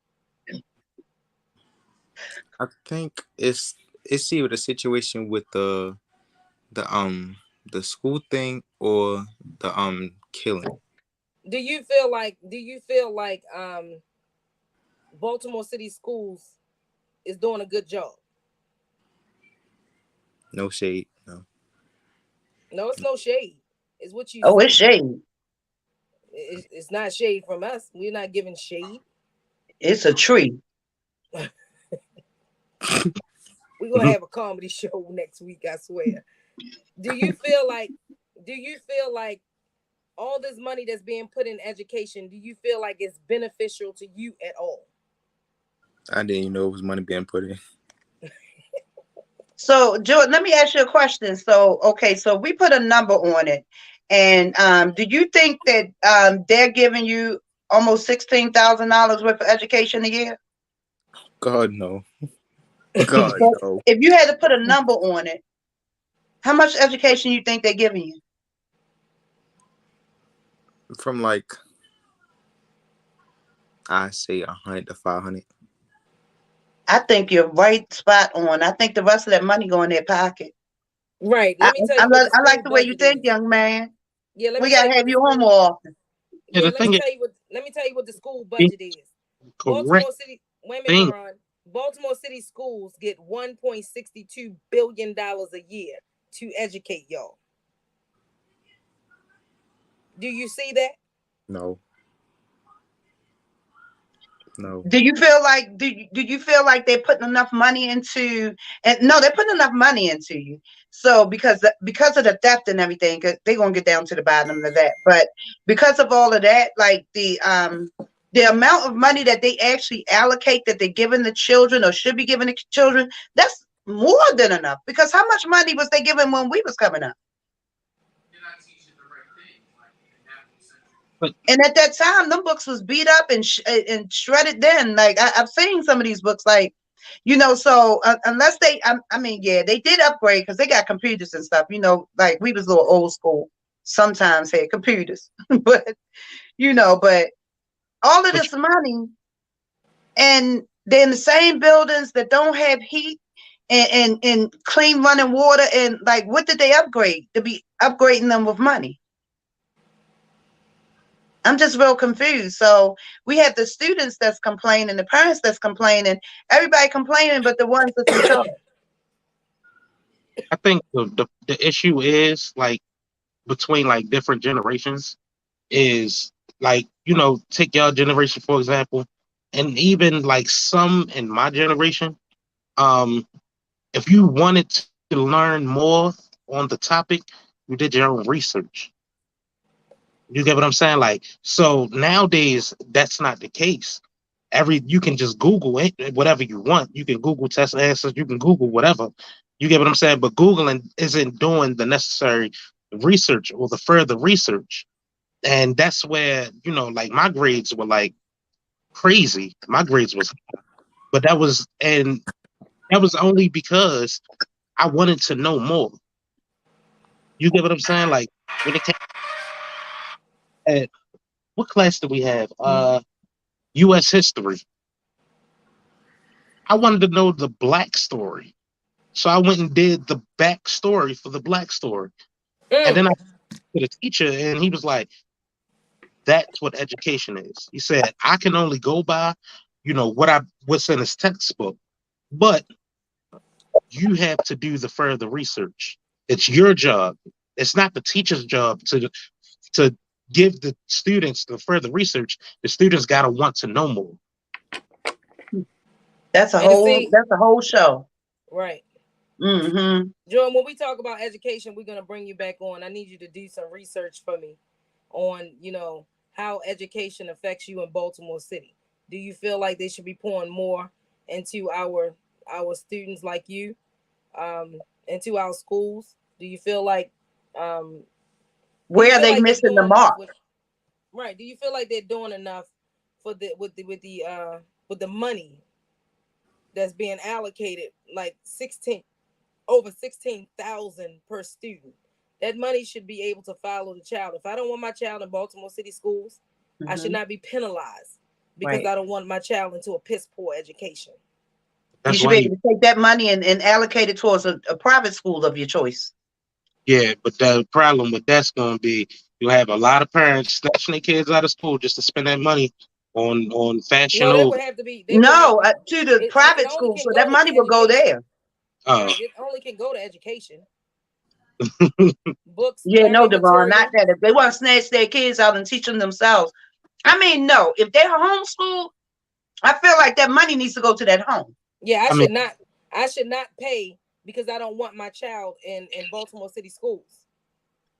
I think it's either the situation with the school thing or the killing. Do you feel like Baltimore City Schools is doing a good job? No shade, no. No, it's no shade. It's what you. Oh, it's shade. It's not shade from us. We're not giving shade. It's a tree. We're gonna have a comedy show next week, I swear. Do you feel like all this money that's being put in education, do you feel like it's beneficial to you at all? I didn't even know it was money being put in. So, Jordan, let me ask you a question. So, okay, so we put a number on it. And do you think that they're giving you almost $16,000 worth of education a year? God, no. God, no. If you had to put a number on it, how much education you think they're giving you? From like, I say 100 to 500. I think you're right spot on. I think the rest of that money go in their pocket. Right. Let me tell you. I like the way you think, young man. Yeah, we gotta have you on more often. Yeah, the thing is, let me tell you what the school budget is. Correct Baltimore City, wait a minute, thing. Deron. Baltimore City schools get $1.62 billion a year to educate y'all. Do you see that? No, no. Do you feel like do you feel like they're putting enough money into, and no, they're putting enough money into you. So because of the theft and everything, 'cause they're gonna get down to the bottom of that. But because of all of that, like the amount of money that they actually allocate that they're giving the children or should be giving the children, that's more than enough. Because how much money was they giving when we was coming up? But And at that time, them books was beat up and shredded. Then, like I've seen some of these books, like So unless I mean, yeah, they did upgrade because they got computers and stuff. Like we was a little old school. Sometimes had computers, but but all of but this money, and they're in the same buildings that don't have heat and clean running water, and like, what did they upgrade to be upgrading them with money? I'm just real confused. So we have the students that's complaining, the parents that's complaining, everybody complaining, but the ones that's in charge. I think the issue is like between like different generations is like take your generation for example, and even like some in my generation. Um, if you wanted to learn more on the topic, you did your own research. You get what I'm saying? Like, so nowadays that's not the case. You can just Google it, whatever you want. You can Google test answers, you can Google whatever. You get what I'm saying? But Googling isn't doing the necessary research or the further research. And that's where, like my grades were like crazy. My grades was, but that was only because I wanted to know more. You get what I'm saying? Like when it came at what class did we have? US history. I wanted to know the black story. So I went and did the back story for the black story. And Mm. then I to the teacher and he was like, that's what education is. He said, I can only go by, what's in his textbook. But you have to do the further research. It's your job. It's not the teacher's job to give the students the further research. The students gotta want to know more. That's a And whole see, that's a whole show. right. Mm-hmm. Jordan, when we talk about education, we're gonna bring you back on. I need you to do some research for me on, how education affects you in Baltimore City. Do you feel like they should be pouring more into our students like you, into our schools? Do you feel like um do you Where are feel they like they're missing the doing enough mark? with right? Do you feel like they're doing enough for the with the money that's being allocated, like 16 over 16,000 per student? That money should be able to follow the child. If I don't want my child in Baltimore City schools, I should Mm-hmm. not be penalized because Right. I don't want my child into a piss poor education. You That's should why be you able to take that money and allocate it towards a private school of your choice. yeah, but the problem with that's gonna be you have a lot of parents snatching their kids out of school just to spend that money on fashion No, they over. would have to be. They would have No, to. to the It private only school, can so that go money to will go education, there. Uh, right? It only can go to education, books, Yeah, no, learning Devon, not material. that. If they want to snatch their kids out and teach them themselves, I mean, no. If they're homeschooled, I feel like that money needs to go to that home. Yeah, I I mean, should not. I should not pay because I don't want my child in Baltimore City schools.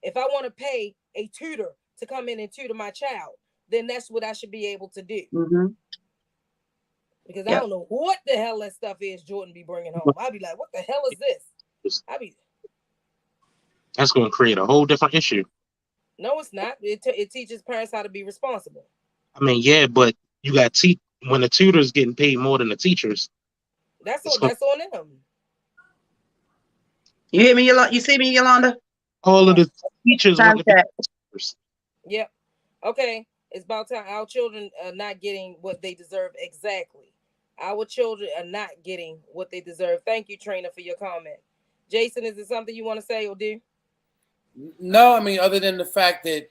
If I want to pay a tutor to come in and tutor my child, then that's what I should be able to do. Mm-hmm. Because I Yep. don't know what the hell that stuff is Jordan be bringing home. I'd be like, what the hell is this? I be that's gonna create a whole different issue. no, it's not. It teaches parents how to be responsible. I mean, yeah, but you got when the tutors getting paid more than the teachers, That's it's on gonna that's on them. You hear me, Yolanda? You see me, Yolanda? all of Yes. the teachers want to be Contact. teachers. Yep. Okay. It's about time our children are not getting what they deserve exactly. Our children are not getting what they deserve. Thank you, Trina, for your comment. Jason, is there something you want to say or do? No, I mean, other than the fact that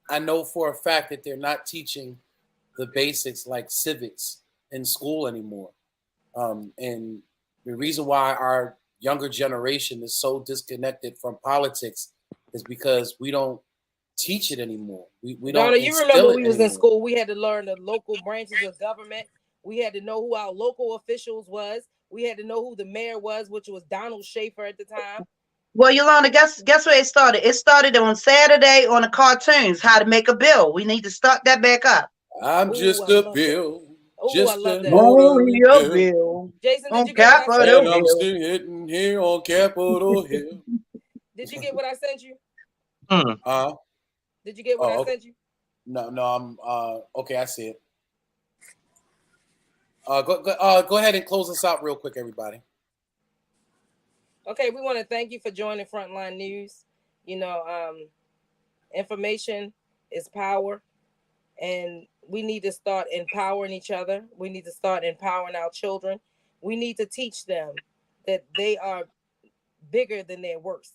I know for a fact that they're not teaching the basics like civics in school anymore. And the reason why our younger generation is so disconnected from politics is because we don't teach it anymore. We Donna, don't you remember instill it we was in anymore. school, we had to learn the local branches of government. We had to know who our local officials was. We had to know who the mayor was, which was Donald Schaefer at the time. Well, Yolanda, guess where it started? It started on Saturday on the cartoons, How to Make a Bill. We need to start that back up. I'm just a bill. I Just love an that. ordinary Your bill. bill Jason, did on you get what I sent Capitol And you? I'm Hill. still hitting here on Capitol Hill. Did you get what I sent you? Did you get what I Okay. sent you? No, I'm okay, I see it. Go ahead and close us out real quick, everybody. Okay, we want to thank you for joining Frontline News. You know, information is power, and we need to start empowering each other. We need to start empowering our children. We need to teach them that they are bigger than their worst,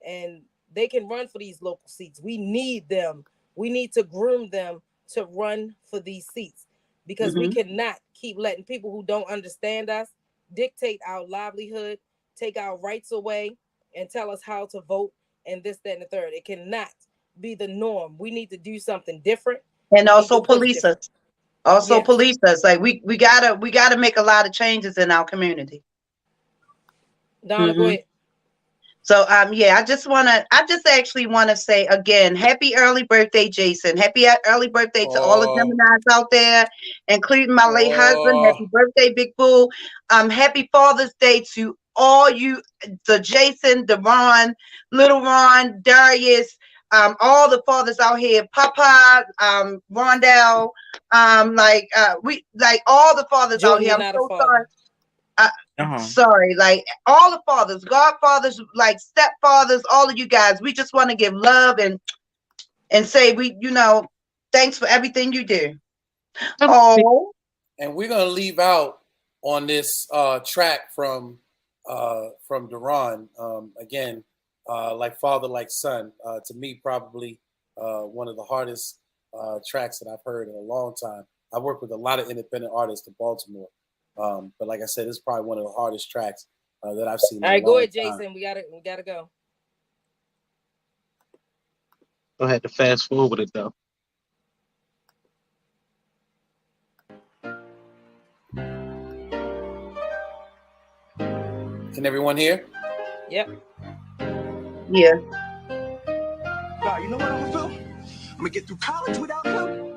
and they can run for these local seats. We need them. We need to groom them to run for these seats, because we cannot keep letting people who don't understand us dictate our livelihood, take our rights away, and tell us how to vote and this, that, and the third. It cannot be the norm. We need to do something different. And We need also to push police different. us. Also Yes. police us. Like we gotta make a lot of changes in our community. Donna, go ahead. So yeah, I just actually wanna say again, happy early birthday, Jason. Happy early birthday to all the Geminis out there, including my late husband. Happy birthday, Big Boo. Happy Father's Day to all you, the Jason, Deron, Little Ron, Darius, all the fathers out here, Papa, Rondell, we like all the fathers Jordan, out here. you're I'm not so a father. sorry. Sorry, like all the fathers, godfathers, like stepfathers, all of you guys. We just want to give love and say thanks for everything you do. Oh, and we're gonna leave out on this track from Deron again, like father, like son. To me, probably one of the hardest tracks that I've heard in a long time. I work with a lot of independent artists in Baltimore. But like I said, it's probably one of the hardest tracks that I've seen. All right, go ahead, Jason. We gotta go. Go ahead to fast forward it though. Can everyone hear? Yep. Yeah. You know what I'm gonna do? I'm gonna get through college without him.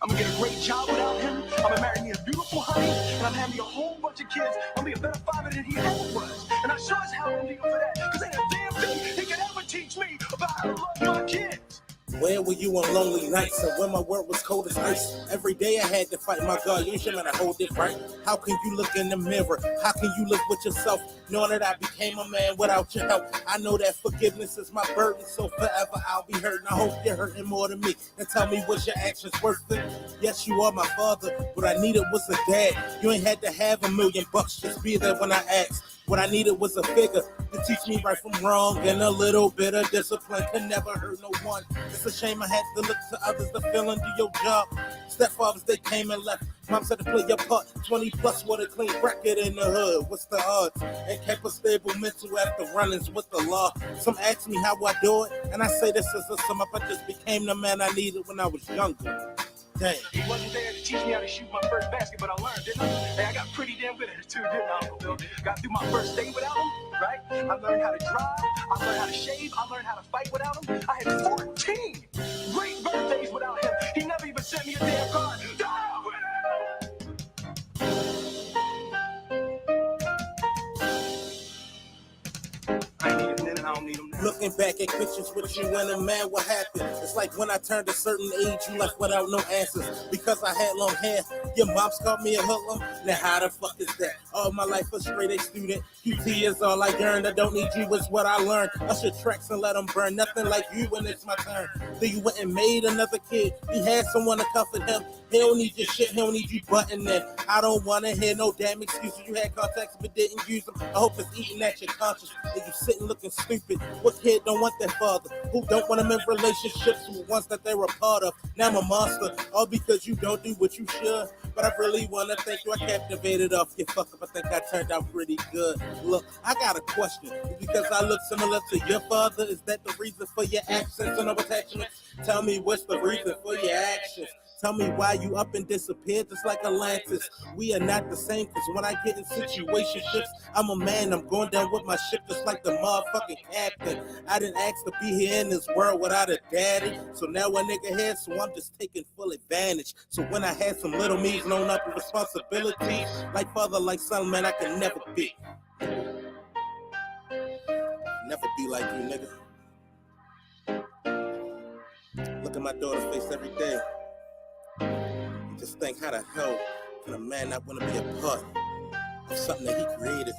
I'm gonna get a great job without him. I'm gonna marry me a beautiful honey, and I'm having a whole bunch of kids. I'm gonna be a better father than he ever was. And I sure as hell won't leave him for that, because ain't a damn thing he could ever teach me about how to love my kids. Where were you on lonely nights and when my world was cold as ice? Every day I had to fight my God. You should have hold it right. How can you look in the mirror? How can you live with yourself, knowing that I became a man without your help? I know that forgiveness is my burden, so forever I'll be hurting. I hope you're hurting more than me. And tell me, was your actions worth it? Yes, you are my father. What I needed was a dad. You ain't had to have $1 million. Just be there when I asked. What I needed was a figure to teach me right from wrong, and a little bit of discipline can never hurt no one. It's a shame I had to look to others to fill and do your job. Stepfathers, they came and left. Mom said to play your part. 20 plus with a clean record in the hood. What's the odds? And kept a stable mental after run-ins with the law. Some ask me how I do it, and I say this is a sum up. I just became the man I needed when I was younger. Dang. He wasn't there to teach me how to shoot my first basket, but I learned, didn't I? Hey, I got pretty damn good at it too, didn't I, Uncle Bill? Got through my first day without him, right? I learned how to drive, I learned how to shave, I learned how to fight without him. I had 14 great birthdays without him. He never even sent me a damn card. I ain't need him then and I don't need him now. Looking back at pictures with you and a man, what happened? It's like when I turned a certain age, you left without no answers. Because I had long hair, your mom's called me a hoodlum. Now how the fuck is that? All my life a straight A student. QT is all I earned. I don't need you, is what I learned. Usher tracks and let them burn. Nothing like you when it's my turn. Then you went and made another kid. He had someone to comfort him. He don't need your shit, he don't need you butting in. I don't wanna hear no damn excuses. You had contacts but didn't use them. I hope it's eating at your conscience. And you sitting looking stupid. What kid don't want their father? Who don't want them in relationships with ones that they were a part of? Now I'm a monster, all because you don't do what you should. But I really wanna thank you. I captivated off your fuck up. I think I turned out pretty good. Look, I got a question. Because I look similar to your father, is that the reason for your absence and no attachment? Tell me what's the reason for your actions. Tell me why you up and disappeared just like Atlantis. We are not the same, cause when I get in situationships, I'm a man, I'm going down with my ship just like the motherfucking captain. I didn't ask to be here in this world without a daddy. So now a nigga here, so I'm just taking full advantage. So when I had some little me's known up with responsibility, like father, like son, man, I can never be. Never be like you, nigga. Look at my daughter's face every day. Just think, how the hell can a man not want to be a part of something that he created?